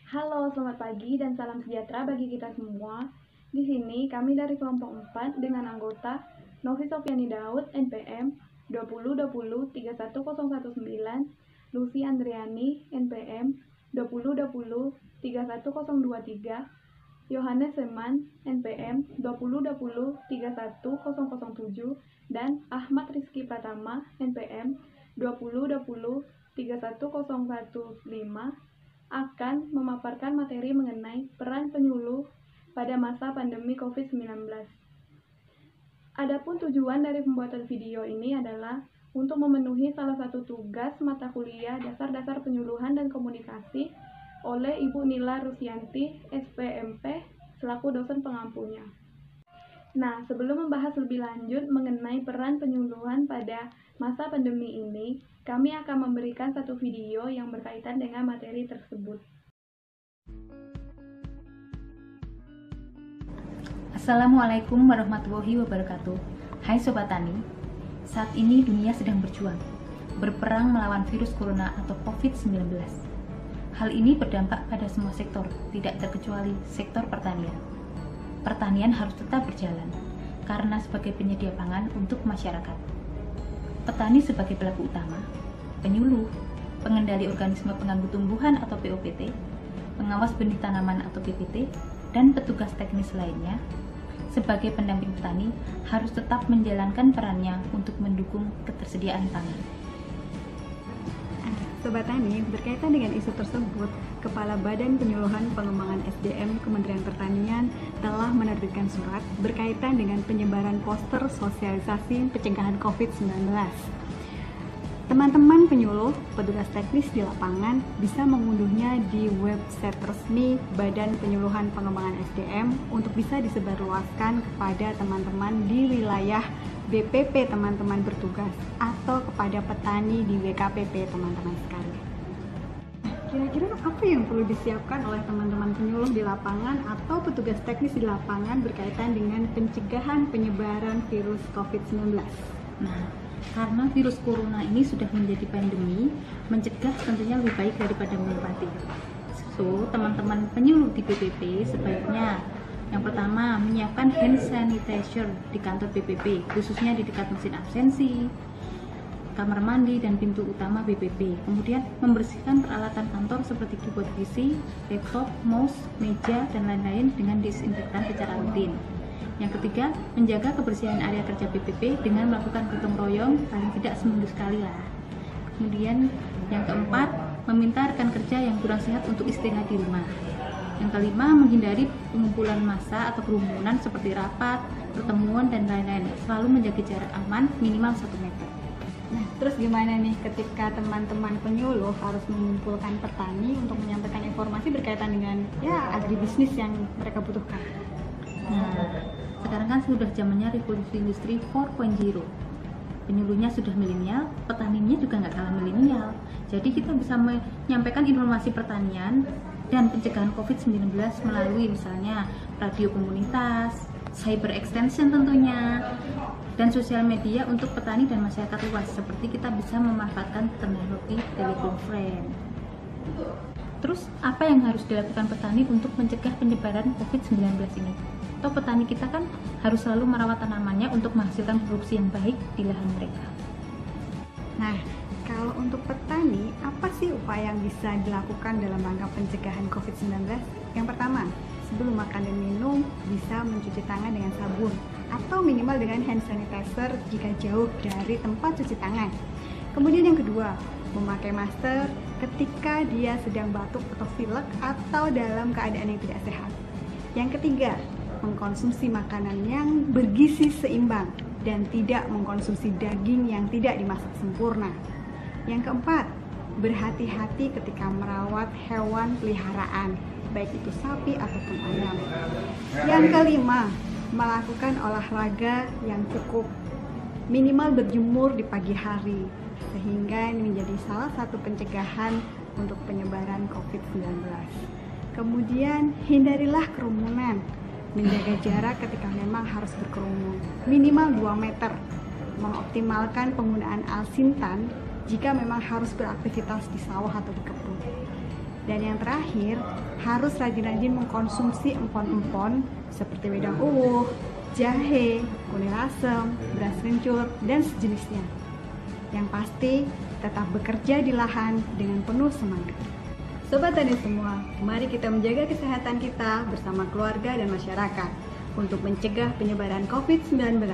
Halo, selamat pagi dan salam sejahtera bagi kita semua. Di sini kami dari kelompok 4 dengan anggota Novi Sofiani Daud, NPM 2020-31019, Lucy Andriani, NPM 2020-31023, Yohanes Seman, NPM 2020-31007, dan Ahmad Rizky Pratama, NPM 2020-31015, akan memaparkan materi mengenai peran penyuluh pada masa pandemi COVID-19. Adapun tujuan dari pembuatan video ini adalah untuk memenuhi salah satu tugas mata kuliah dasar-dasar penyuluhan dan komunikasi oleh Ibu Nila Rusyanti, SPMP, selaku dosen pengampunya. Nah, sebelum membahas lebih lanjut mengenai peran penyuluhan pada masa pandemi ini, kami akan memberikan satu video yang berkaitan dengan materi tersebut. Assalamualaikum warahmatullahi wabarakatuh. Hai Sobat Tani, saat ini dunia sedang berperang melawan virus corona atau COVID-19. Hal ini berdampak pada semua sektor, tidak terkecuali sektor pertanian. Pertanian harus tetap berjalan, karena sebagai penyedia pangan untuk masyarakat. Petani sebagai pelaku utama, penyuluh, pengendali organisme pengganggu tumbuhan atau POPT, pengawas benih tanaman atau PPT, dan petugas teknis lainnya, sebagai pendamping petani harus tetap menjalankan perannya untuk mendukung ketersediaan pangan. Sobat Tani, berkaitan dengan isu tersebut, Kepala Badan Penyuluhan Pengembangan SDM Kementerian Pertanian telah menerbitkan surat berkaitan dengan penyebaran poster sosialisasi pencegahan COVID-19. Teman-teman penyuluh, petugas teknis di lapangan bisa mengunduhnya di website resmi Badan Penyuluhan Pengembangan SDM untuk bisa disebarluaskan kepada teman-teman di wilayah BPP teman-teman bertugas atau kepada petani di WKPP teman-teman sekalian. Kira-kira apa yang perlu disiapkan oleh teman-teman penyuluh di lapangan atau petugas teknis di lapangan berkaitan dengan pencegahan penyebaran virus COVID-19? Nah, karena virus corona ini sudah menjadi pandemi, mencegah tentunya lebih baik daripada mengobati. So, teman-teman penyuluh di BPP sebaiknya yang pertama, menyiapkan hand sanitizer di kantor BPP, khususnya di dekat mesin absensi, kamar mandi, dan pintu utama BPP. Kemudian, membersihkan peralatan kantor seperti keyboard PC, laptop, mouse, meja, dan lain-lain dengan disinfektan secara rutin. Yang ketiga, menjaga kebersihan area kerja BPP dengan melakukan gotong royong paling tidak seminggu sekali lah. Kemudian, yang keempat, meminta rekan kerja yang kurang sehat untuk istirahat di rumah. Yang kelima, menghindari pengumpulan massa atau kerumunan seperti rapat, pertemuan, dan lain-lain. Selalu menjaga jarak aman minimal 1 meter. Nah, terus gimana nih ketika teman-teman penyuluh harus mengumpulkan petani untuk menyampaikan informasi berkaitan dengan agribisnis yang mereka butuhkan? Nah, sekarang kan sudah zamannya revolusi industri 4.0. Penyuluhnya sudah milenial, petaninya juga nggak kalah milenial. Jadi kita bisa menyampaikan informasi pertanian dan pencegahan COVID-19 melalui misalnya radio komunitas, cyber extension tentunya, dan sosial media untuk petani dan masyarakat luas, seperti kita bisa memanfaatkan teknologi telekonferensi. Terus apa yang harus dilakukan petani untuk mencegah penyebaran COVID-19 ini? Atau petani kita kan harus selalu merawat tanamannya untuk menghasilkan produksi yang baik di lahan mereka. Nah, kalau untuk petani, apa sih upaya yang bisa dilakukan dalam rangka pencegahan COVID-19? Yang pertama, sebelum makan dan minum, bisa mencuci tangan dengan sabun atau minimal dengan hand sanitizer jika jauh dari tempat cuci tangan. Kemudian yang kedua, memakai masker ketika dia sedang batuk atau pilek atau dalam keadaan yang tidak sehat. Yang ketiga, mengkonsumsi makanan yang bergizi seimbang dan tidak mengkonsumsi daging yang tidak dimasak sempurna. Yang keempat, berhati-hati ketika merawat hewan peliharaan, baik itu sapi ataupun ayam. Yang kelima, melakukan olahraga yang cukup, minimal berjemur di pagi hari, sehingga ini menjadi salah satu pencegahan untuk penyebaran COVID-19. Kemudian, hindarilah kerumunan, menjaga jarak ketika memang harus berkerumun, minimal 2 meter, mengoptimalkan penggunaan alsintan jika memang harus beraktivitas di sawah atau di kebun. Dan yang terakhir, harus rajin-rajin mengkonsumsi empon-empon seperti wedang uwuh, jahe, kunyit asem, beras kencur, dan sejenisnya. Yang pasti, tetap bekerja di lahan dengan penuh semangat. Sobat Tani semua, mari kita menjaga kesehatan kita bersama keluarga dan masyarakat untuk mencegah penyebaran COVID-19.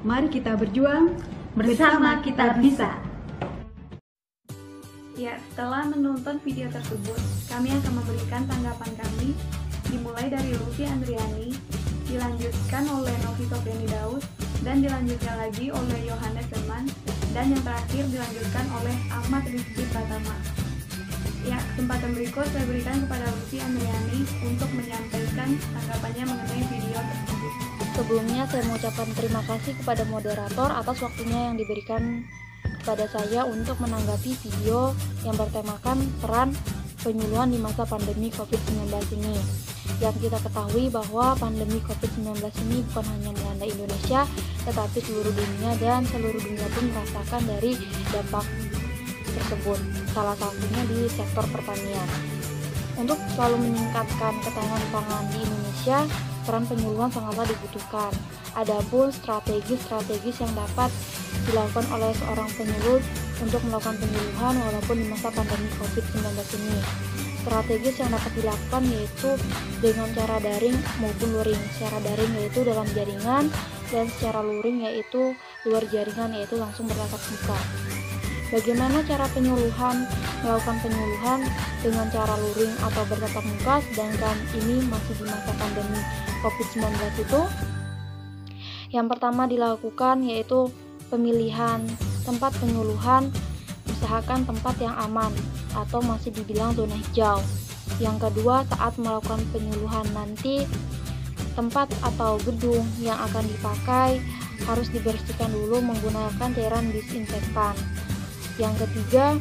Mari kita berjuang, bersama kita bisa. Ya, setelah menonton video tersebut, kami akan memberikan tanggapan kami, dimulai dari Lucy Andriani, dilanjutkan oleh Novi Sofiani Daud, dan dilanjutkan lagi oleh Yohanes Firman, dan yang terakhir dilanjutkan oleh Ahmad Rizky Pratama. Ya, kesempatan berikut saya berikan kepada Lucy Andriani untuk menyampaikan tanggapannya mengenai video tersebut. Sebelumnya saya mengucapkan terima kasih kepada moderator atas waktunya yang diberikan kepada saya untuk menanggapi video yang bertemakan peran penyuluhan di masa pandemi COVID-19 ini. Yang kita ketahui bahwa pandemi COVID-19 ini bukan hanya melanda Indonesia, tetapi seluruh dunia, dan seluruh dunia pun merasakan dari dampak tersebut, salah satunya di sektor pertanian. Untuk selalu meningkatkan ketahanan pangan di Indonesia, peran penyuluhan sangatlah dibutuhkan. Adapun strategi-strategis yang dapat dilakukan oleh seorang penyuluh untuk melakukan penyuluhan walaupun di masa pandemi COVID-19 ini. Strategis yang dapat dilakukan yaitu dengan cara daring maupun luring. Secara daring yaitu dalam jaringan, dan secara luring yaitu luar jaringan, yaitu langsung bertatap muka. Bagaimana cara melakukan penyuluhan dengan cara luring atau bertatap muka sedangkan ini masih di masa pandemi COVID-19 itu? Yang pertama dilakukan yaitu pemilihan tempat penyuluhan, usahakan tempat yang aman atau masih dibilang zona hijau. Yang kedua, saat melakukan penyuluhan nanti, tempat atau gedung yang akan dipakai harus dibersihkan dulu menggunakan cairan disinfektan. Yang ketiga,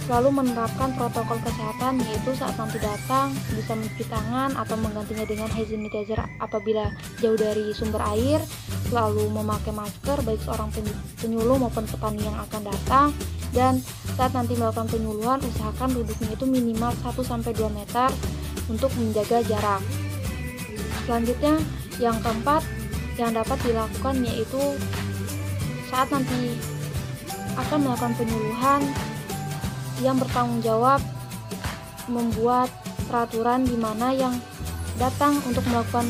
selalu menerapkan protokol kesehatan, yaitu saat nanti datang bisa mencuci tangan atau menggantinya dengan hand sanitizer apabila jauh dari sumber air, selalu memakai masker baik seorang penyuluh maupun petani yang akan datang, dan saat nanti melakukan penyuluhan usahakan duduknya itu minimal 1-2 meter untuk menjaga jarak. Selanjutnya, yang keempat yang dapat dilakukan yaitu saat nanti akan melakukan penyuluhan, yang bertanggung jawab membuat peraturan di mana yang datang untuk melakukan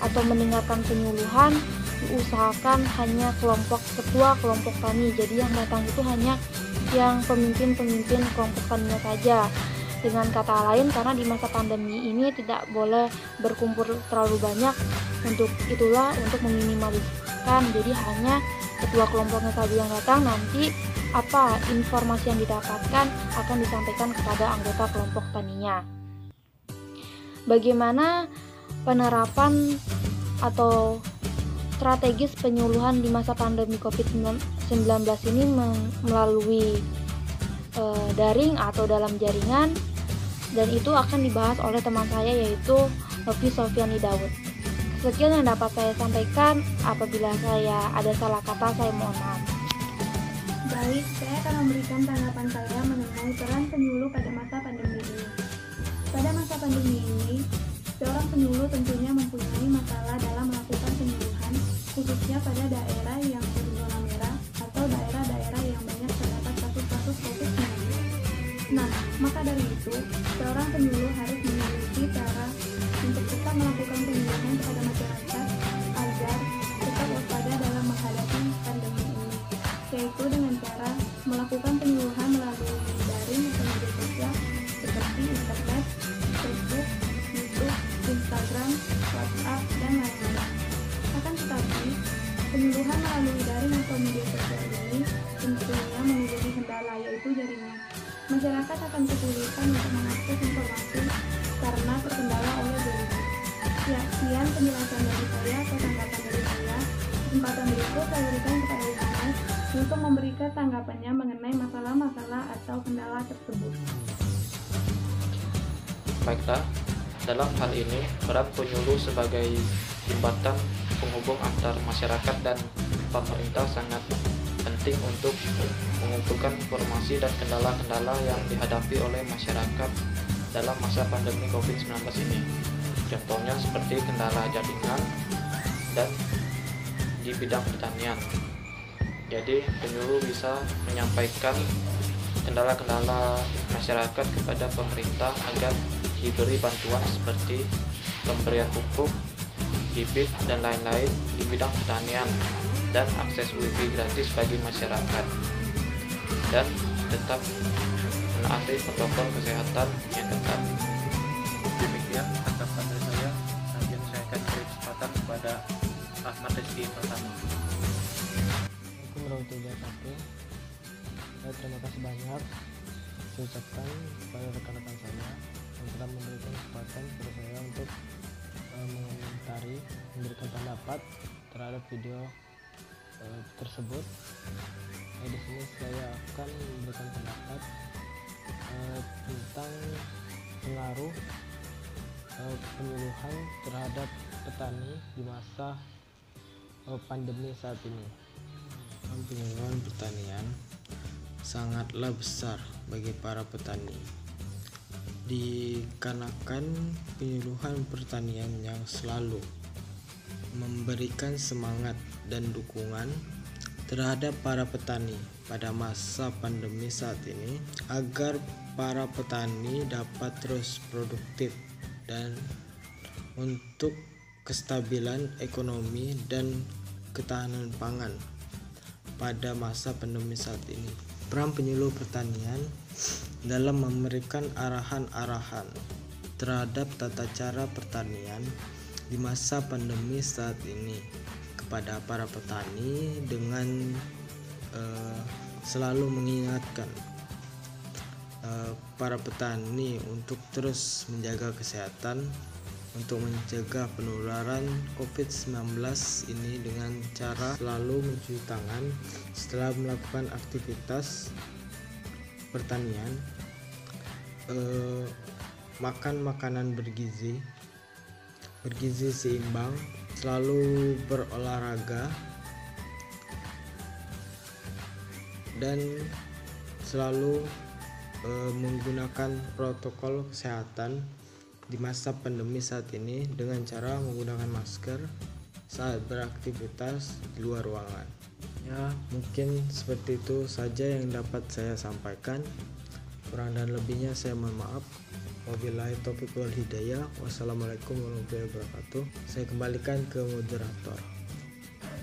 atau mendengarkan penyuluhan diusahakan hanya ketua kelompok tani. Jadi yang datang itu hanya yang pemimpin kelompok taninya saja. Dengan kata lain, karena di masa pandemi ini tidak boleh berkumpul terlalu banyak, untuk itulah untuk meminimaliskan, jadi hanya ketua kelompoknya saja yang datang. Nanti apa informasi yang didapatkan akan disampaikan kepada anggota kelompok taninya. Bagaimana penerapan atau strategis penyuluhan di masa pandemi COVID-19 ini melalui daring atau dalam jaringan, dan itu akan dibahas oleh teman saya yaitu Novi Sofiani Daud. Sekian yang dapat saya sampaikan, apabila saya ada salah kata saya mohon maaf. Baik, saya akan memberikan tanggapan saya mengenai peran penyuluh pada masa pandemi ini. Pada masa pandemi ini, seorang penyuluh tentunya mempunyai masalah dalam melakukan penyuluhan, khususnya pada daerah yang berzona merah atau daerah-daerah yang banyak terdapat kasus-kasus COVID-19. Nah, maka dari itu, seorang penyuluh harus memiliki cara untuk tetap melakukan penyuluhan kepada masyarakat agar tetap waspada dalam menghadapi pandemi ini, yaitu dengan cara melakukan penyuluhan melalui daring atau media sosial seperti internet, Facebook, YouTube, Instagram, WhatsApp, dan lain-lain. Akan tetapi, penyuluhan melalui daring atau media sosial ini tentunya memiliki kendala, yaitu jaringan. Masyarakat akan kesulitan untuk mengakses informasi karena terkendala oleh jaringan. Ya, sekian penjelasan dari saya atau tanggapan dari saya. Kesempatan berikut saya berikan kepada Yohanes untuk memberikan tanggapannya mengenai masalah-masalah atau kendala tersebut. Baiklah, dalam hal ini peran penyuluh sebagai jembatan penghubung antar masyarakat dan pemerintah sangat penting penting untuk mengumpulkan informasi dan kendala-kendala yang dihadapi oleh masyarakat dalam masa pandemi COVID-19 ini. Contohnya seperti kendala jaringan dan di bidang pertanian. Jadi penyuluh bisa menyampaikan kendala-kendala masyarakat kepada pemerintah agar diberi bantuan seperti pemberian pupuk, bibit, dan lain-lain di bidang pertanian, dan akses wifi gratis bagi masyarakat, dan tetap menaati protokol kesehatan yang ketat. Demikian tanggapan dari saya. Selanjutnya saya akan beri kesempatan kepada Ahmad Rizky pertama. Assalamualaikum warahmatullahi wabarakatuh. Terima kasih banyak saya ucapkan kepada rekan-rekan saya yang telah memberikan kesempatan kepada saya untuk mengomentari, memberikan pendapat terhadap video tersebut. Di sini saya akan memberikan pendapat tentang pengaruh penyuluhan terhadap petani di masa pandemi saat ini. Penyuluhan pertanian sangatlah besar bagi para petani, dikarenakan penyuluhan pertanian yang selalu memberikan semangat dan dukungan terhadap para petani pada masa pandemi saat ini, agar para petani dapat terus produktif dan untuk kestabilan ekonomi dan ketahanan pangan pada masa pandemi saat ini. Peran penyuluh pertanian dalam memberikan arahan-arahan terhadap tata cara pertanian di masa pandemi saat ini kepada para petani dengan selalu mengingatkan para petani untuk terus menjaga kesehatan, untuk mencegah penularan COVID-19 ini dengan cara selalu mencuci tangan setelah melakukan aktivitas pertanian, makan makanan bergizi seimbang, selalu berolahraga, dan selalu menggunakan protokol kesehatan di masa pandemi saat ini dengan cara menggunakan masker saat beraktivitas di luar ruangan. Ya, mungkin seperti itu saja yang dapat saya sampaikan. Kurang dan lebihnya saya mohon maaf. Wabillahi taufiq wal hidayah. Wassalamualaikum warahmatullahi wabarakatuh. Saya kembalikan ke moderator.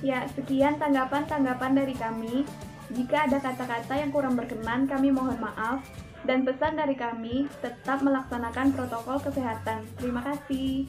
Ya, sekian tanggapan-tanggapan dari kami. Jika ada kata-kata yang kurang berkenan, kami mohon maaf. Dan pesan dari kami, tetap melaksanakan protokol kesehatan. Terima kasih.